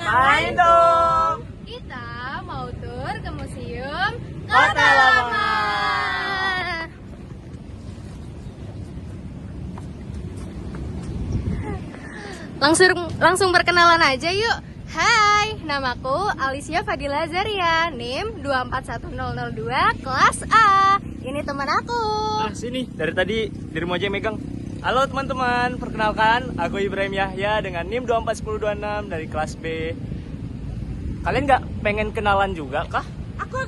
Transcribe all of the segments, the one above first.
Main dong. Kita mau tur ke Museum Kota Lama. Langsung perkenalan aja yuk. Hai, namaku Alicia Fadila Zaria, NIM 241002 kelas A. Ini teman aku. Sini, dari tadi dirimu aja yang megang. Halo teman-teman, perkenalkan aku Ibrahim Yahya dengan NIM 241026 dari kelas B. Kalian nggak pengen kenalan juga kah? Aku.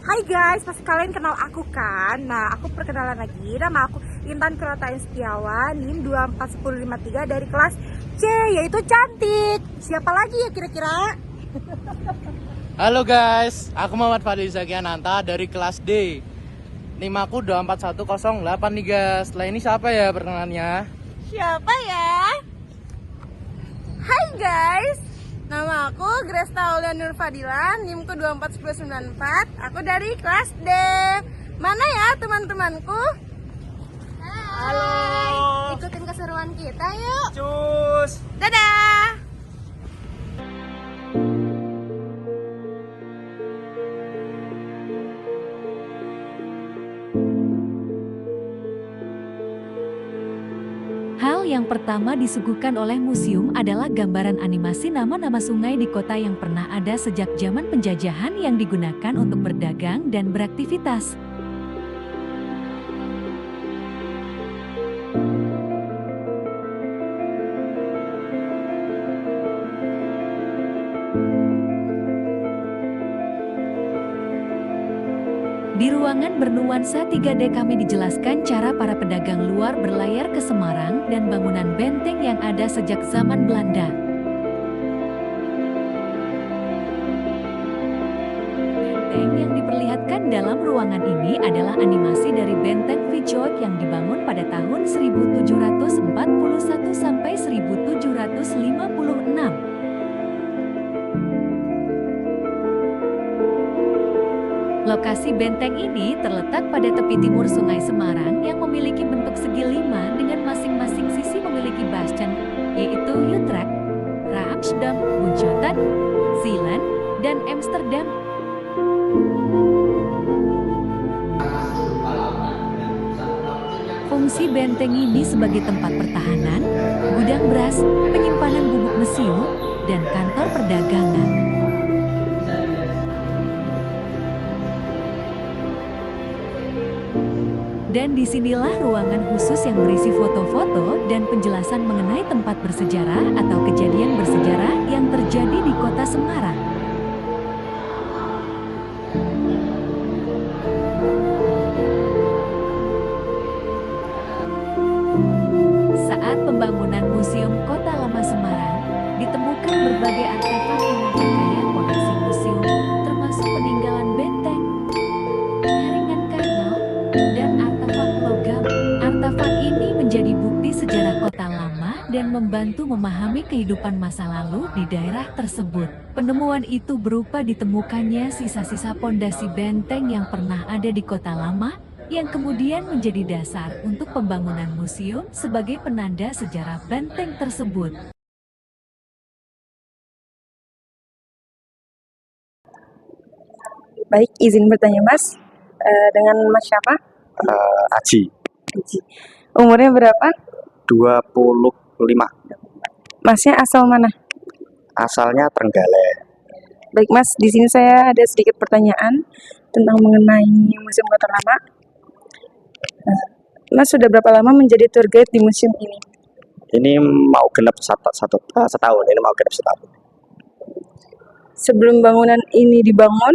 Hai guys, pasti kalian kenal aku kan? Nah, aku perkenalan lagi. Nama aku Intan Keratain Setiawan, NIM 24153 dari kelas C, yaitu cantik. Siapa lagi ya kira-kira? Halo guys, aku Muhammad Fadil Zakiananta dari kelas D. NIM aku 24108 nih guys. Setelah ini siapa ya perkenalannya? Siapa ya? Hai guys, nama aku Grace Taulia Nur Fadila, NIM ku 241094. Aku dari kelas D. Mana ya teman-temanku? Hai, ikutin keseruan kita yuk. Cus. Dadah. Hal yang pertama disuguhkan oleh museum adalah gambaran animasi nama-nama sungai di kota yang pernah ada sejak zaman penjajahan yang digunakan untuk berdagang dan beraktivitas. Di ruangan bernuansa 3D kami dijelaskan cara para pedagang luar berlayar ke Semarang dan bangunan benteng yang ada sejak zaman Belanda. Benteng yang diperlihatkan dalam ruangan ini adalah animasi dari benteng Vijoy yang dibangun pada tahun 1741 sampai 1756. Lokasi benteng ini terletak pada tepi timur Sungai Semarang yang memiliki bentuk segi 5 dengan masing-masing sisi memiliki bastion, yaitu Utrecht, Raamsdam, Bunschoten, Zeeland, dan Amsterdam. Fungsi benteng ini sebagai tempat pertahanan, gudang beras, penyimpanan bubuk mesiu, dan kantor perdagangan. Dan disinilah ruangan khusus yang berisi foto-foto dan penjelasan mengenai tempat bersejarah atau kejadian bersejarah yang terjadi di kota Semarang. Saat pembangunan Museum Kota Lama Semarang, ditemukan berbagai artefak yang memperkaya koleksi museum, termasuk peninggalan benteng, jaringan kanal, dan artefak logam. Artefak ini menjadi bukti sejarah kota lama dan membantu memahami kehidupan masa lalu di daerah tersebut. Penemuan itu berupa ditemukannya sisa-sisa pondasi benteng yang pernah ada di kota lama, yang kemudian menjadi dasar untuk pembangunan museum sebagai penanda sejarah benteng tersebut. Baik, izin bertanya Mas, dengan Mas siapa? Aji, Haji. Umurnya berapa? 25. Masnya asal mana? Asalnya Trenggalek. Baik Mas, di sini saya ada sedikit pertanyaan tentang mengenai Museum Kota Lama. Mas sudah berapa lama menjadi tour guide di museum ini? Ini mau genap setahun. Ini mau genap setahun. Sebelum bangunan ini dibangun,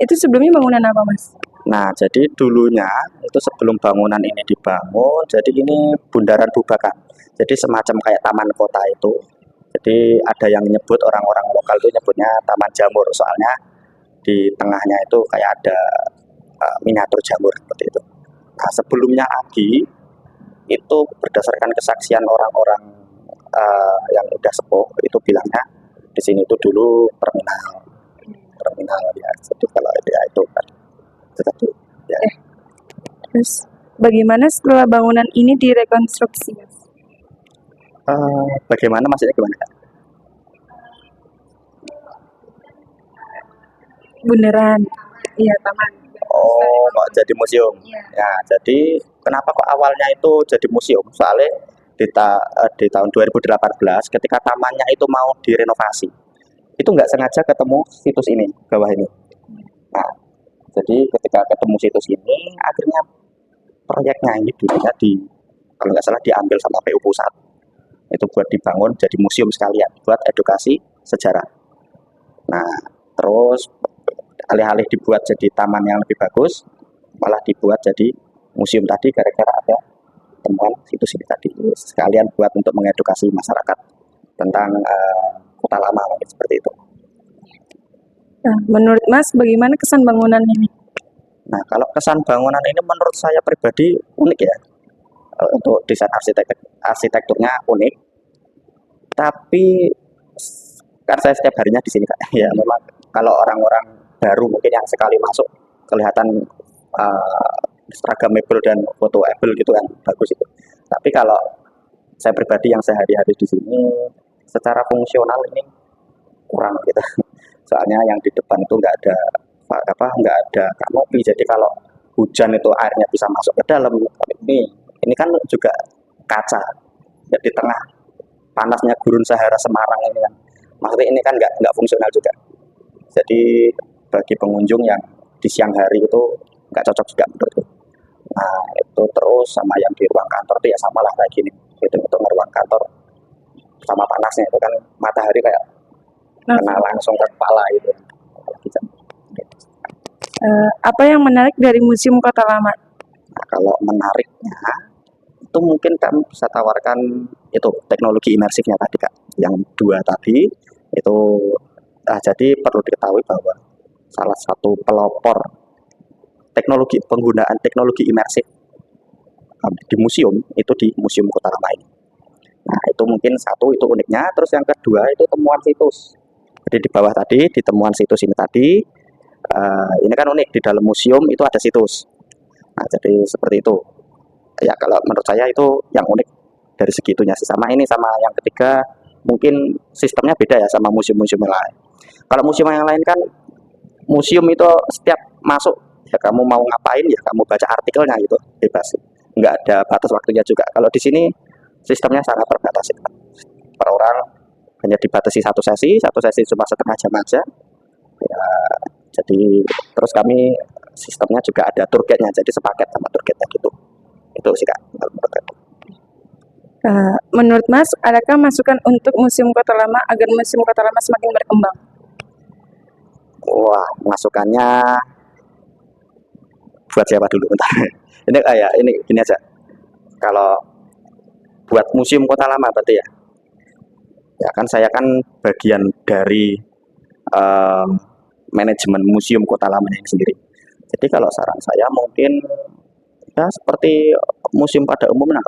itu sebelumnya bangunan apa Mas? Nah, jadi dulunya itu sebelum bangunan ini dibangun, jadi ini bundaran Bubakan. Jadi semacam kayak taman kota itu. Jadi ada yang nyebut, orang-orang lokal itu nyebutnya Taman Jamur, soalnya di tengahnya itu kayak ada miniatur jamur seperti itu. Nah, sebelumnya lagi itu berdasarkan kesaksian orang-orang yang udah sepuh, itu bilangnya di sini itu dulu terminal ya. Jadi kalau ya itu kan satu ya. Terus bagaimana setelah bangunan ini direkonstruksi Mas? Bagaimana maksudnya gimana? Bundaran. Iya, taman. Oh, kok jadi museum? Ya, jadi kenapa kok awalnya itu jadi museum? Soalnya di tahun 2018 ketika tamannya itu mau direnovasi, itu nggak sengaja ketemu situs ini, bawah ini. Nah, jadi ketika ketemu situs ini, akhirnya proyeknya ini dulunya kalau nggak salah diambil sama PU Pusat. Itu buat dibangun jadi museum sekalian, buat edukasi sejarah. Nah, terus alih-alih dibuat jadi taman yang lebih bagus, malah dibuat jadi museum tadi gara-gara ada temuan situs ini tadi. Sekalian buat untuk mengedukasi masyarakat tentang kota lama, mungkin seperti itu. Nah, menurut Mas, bagaimana kesan bangunan ini? Nah, kalau kesan bangunan ini menurut saya pribadi unik ya. Untuk desain arsitekturnya unik. Tapi kan saya setiap harinya di sini Kak. Ya, memang kalau orang-orang baru mungkin yang sekali masuk kelihatan instagramable dan fotoable gitu yang bagus itu. Tapi kalau saya pribadi yang sehari-hari di sini secara fungsional ini kurang gitu. Soalnya yang di depan itu nggak ada kanopi. Jadi kalau hujan itu airnya bisa masuk ke dalam. Ini kan juga kaca. Ya, di tengah panasnya Gurun Sahara Semarang ini kan. Maksudnya ini kan nggak fungsional juga. Jadi bagi pengunjung yang di siang hari itu nggak cocok juga menurutku. Nah, itu terus sama yang di ruang kantor itu ya sama lah kayak gini. Itu ruang kantor sama panasnya itu kan matahari kayak kena langsung ke kepala itu. Apa yang menarik dari Museum Kota Lama? Nah, kalau menariknya itu mungkin kami bisa tawarkan itu teknologi imersifnya tadi Kak. Yang dua tadi itu jadi perlu diketahui bahwa salah satu pelopor penggunaan teknologi imersif di museum itu di Museum Kota Lama ini. Nah, itu mungkin satu itu uniknya. Terus yang kedua itu temuan situs. Jadi di bawah tadi di temuan situs ini tadi ini kan unik, di dalam museum itu ada situs. Nah, jadi seperti itu. Ya, kalau menurut saya itu yang unik dari segitunya sih. Sama ini sama yang ketiga mungkin sistemnya beda ya sama museum-museum yang lain. Kalau museum yang lain kan museum itu setiap masuk ya kamu mau ngapain ya kamu baca artikelnya gitu bebas. Nggak ada batas waktunya juga. Kalau di sini sistemnya sangat terbatas. Per orang hanya dibatasi satu sesi cuma setengah jam aja. Ya, jadi terus kami sistemnya juga ada tour guide-nya, jadi sepaket sama tour guide-nya gitu. Itu sih Kak. Menurut Mas, adakah masukan untuk Museum Kota Lama agar Museum Kota Lama semakin berkembang? Wah, masukannya buat siapa dulu? Bentar. Ini gini aja. Kalau buat Museum Kota Lama berarti ya. Ya kan saya kan bagian dari manajemen Museum Kota Lama ini sendiri. Jadi kalau saran saya mungkin ya seperti museum pada umumnya.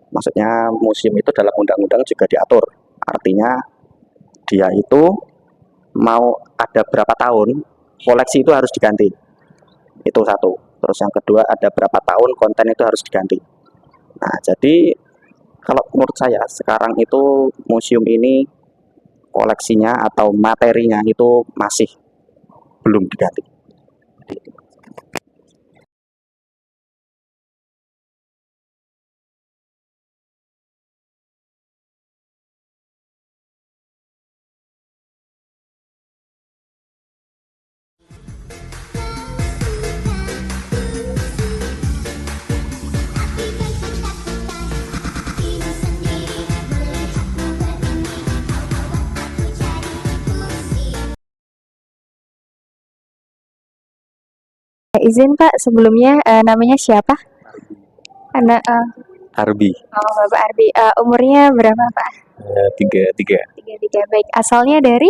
Maksudnya museum itu dalam undang-undang juga diatur. Artinya dia itu mau ada berapa tahun koleksi itu harus diganti. Itu satu. Terus yang kedua ada berapa tahun konten itu harus diganti. Nah, jadi kalau menurut saya sekarang itu museum ini koleksinya atau materinya itu masih belum diganti. Izin Pak, sebelumnya namanya siapa? Anak Arbi Bapak Arbi. Umurnya berapa Pak? 33 33. Baik, asalnya dari?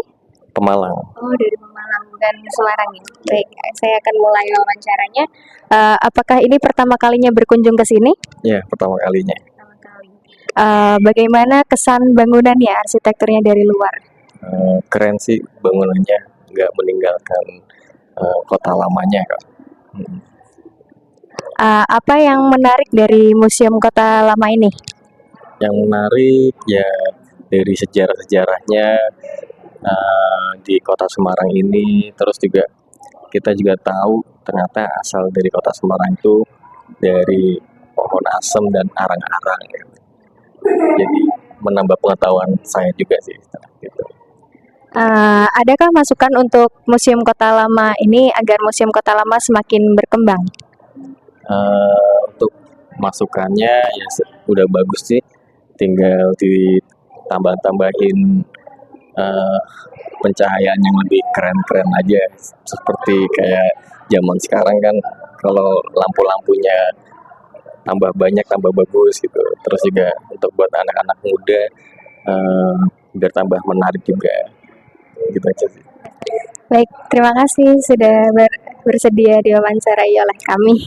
Pemalang. Oh, dari Pemalang dan Semarang ya. Baik, saya akan mulai wawancaranya. Apakah ini pertama kalinya berkunjung ke sini? Ya, pertama kalinya. Pertama kali. Bagaimana kesan bangunannya, arsitekturnya dari luar? Keren sih bangunannya, nggak meninggalkan kota lamanya Kak. Apa yang menarik dari Museum Kota Lama ini? Yang menarik ya dari sejarah-sejarahnya di kota Semarang ini, terus juga kita juga tahu ternyata asal dari kota Semarang itu dari pohon asem dan arang-arang. Jadi menambah pengetahuan saya juga sih. Gitu. Adakah masukan untuk Museum Kota Lama ini agar Museum Kota Lama semakin berkembang? Untuk masukannya ya udah bagus sih, tinggal ditambah-tambahin pencahayaan yang lebih keren-keren aja, seperti kayak zaman sekarang kan kalau lampu-lampunya tambah banyak tambah bagus gitu, terus juga untuk buat anak-anak muda biar tambah menarik juga, gitu aja sih. Baik, terima kasih sudah bersedia diwawancarai oleh kami.